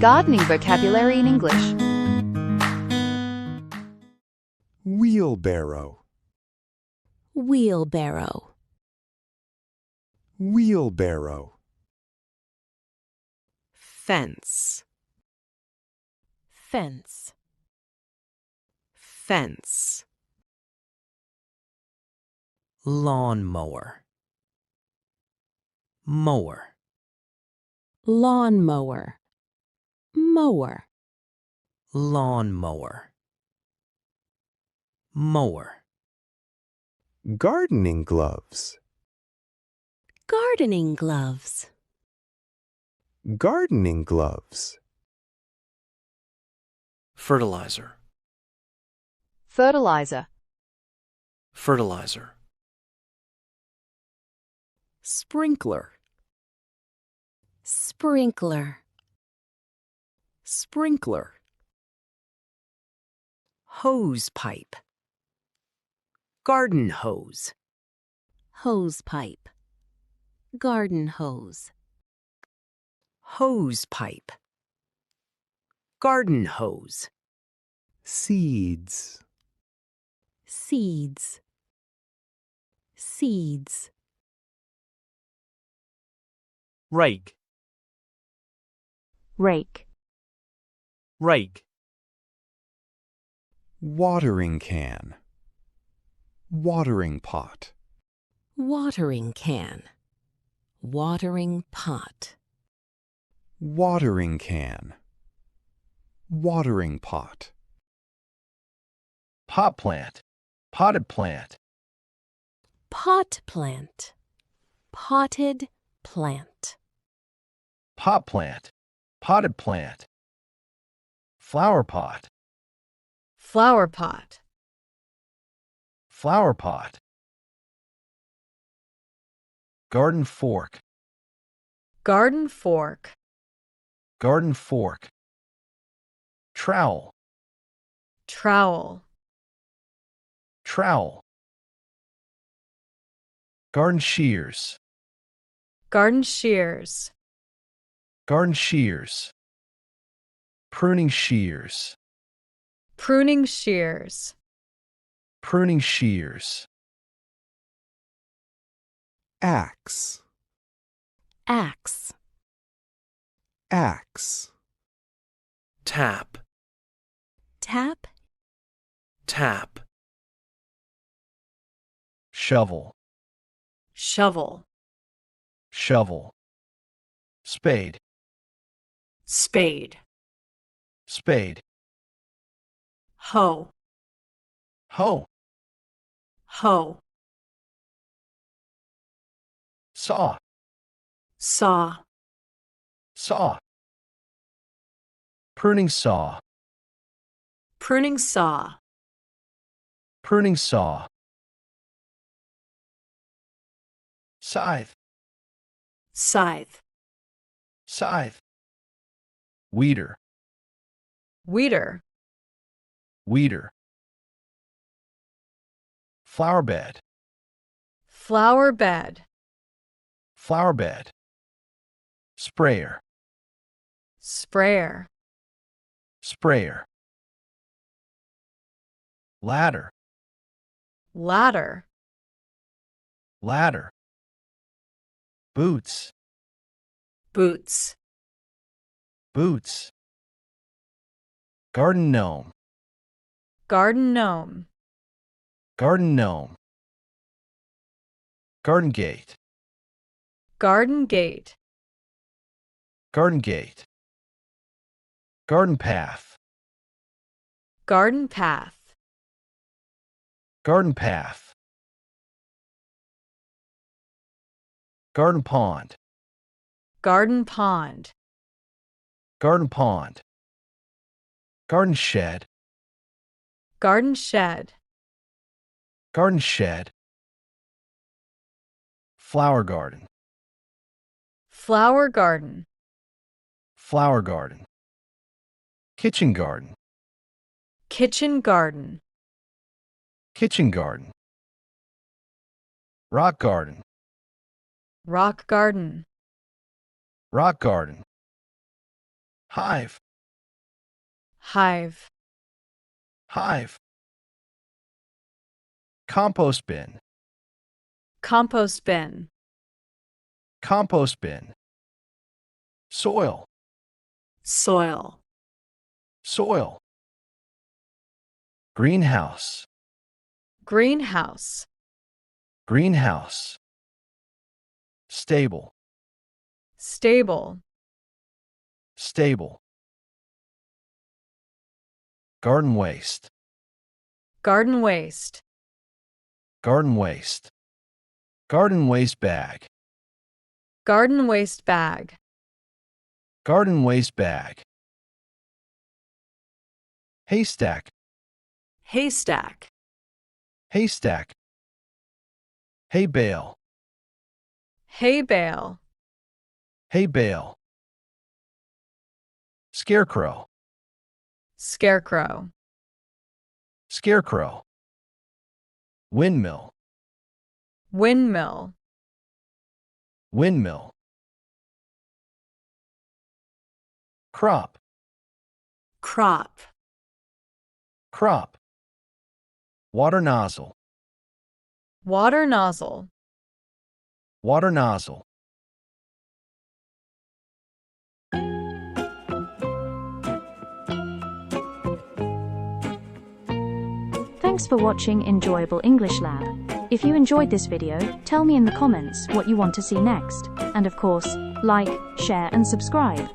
Gardening vocabulary in English. Wheelbarrow, Wheelbarrow. wheelbarrow. Fence. Fence. Fence. Lawnmower. Mower. Lawnmower. Mower. Lawnmower. Mower. Gardening gloves, Gardening gloves. gardening gloves. Fertilizer. Fertilizer. Fertilizer. Sprinkler. Sprinkler. Sprinkler. Hose pipe. Garden hose. Hose pipe. Garden hose. Hose pipe. Garden hose. Seeds, Seeds. Seeds. Rake. Rake. Rake. watering can, watering pot. Watering can. Watering pot. Watering can, watering pot. Pot plant, potted plant. Pot plant. Potted plant. Pot plant, potted plant. Flower pot, Flower pot. flower pot. Garden fork, Garden fork. garden fork. Trowel, Trowel. trowel. Garden shears, Garden shears. garden shears. Pruning shears, Pruning shears. pruning shears. Axe, Axe. axe. Tap. Tap. Tap. Shovel, Shovel. shovel. Spade, Spade. spade. Hoe. Hoe, Hoe. saw, Saw. saw. Pruning saw, Pruning saw. pruning saw. Scythe, Scythe. scythe. Weeder, Weeder. weeder. Flower bed, Flower bed. flower bed. Sprayer, Sprayer. sprayer. Ladder, Ladder. ladder. Boots, Boots. boots. Garden gnome, Garden gnome. garden gnome. Garden gate, Garden gate. garden gate. Garden path, Garden path. garden path. Garden pond, Garden pond. garden pond. Garden shed, Garden shed. garden shed. Flower garden, Flower garden. flower garden. Kitchen garden, Kitchen garden. kitchen garden. Rock garden, Rock garden. rock garden. hive, hive, hive. Compost bin, compost bin, compost bin. Soil, soil, soil. Greenhouse, greenhouse, greenhouse. Stable, stable, stable. Garden waste, garden waste, garden waste. Garden waste bag, garden waste bag, garden waste bag. Haystack, haystack, haystack. Hay bale, hay bale, hay bale. Scarecrow, scarecrow, scarecrow. Windmill, windmill, windmill. Crop, crop, crop. Water nozzle, water nozzle, water nozzle. Thanks for watching Enjoyable English Lab. If you enjoyed this video, tell me in the comments what you want to see next. And of course, like, share and subscribe.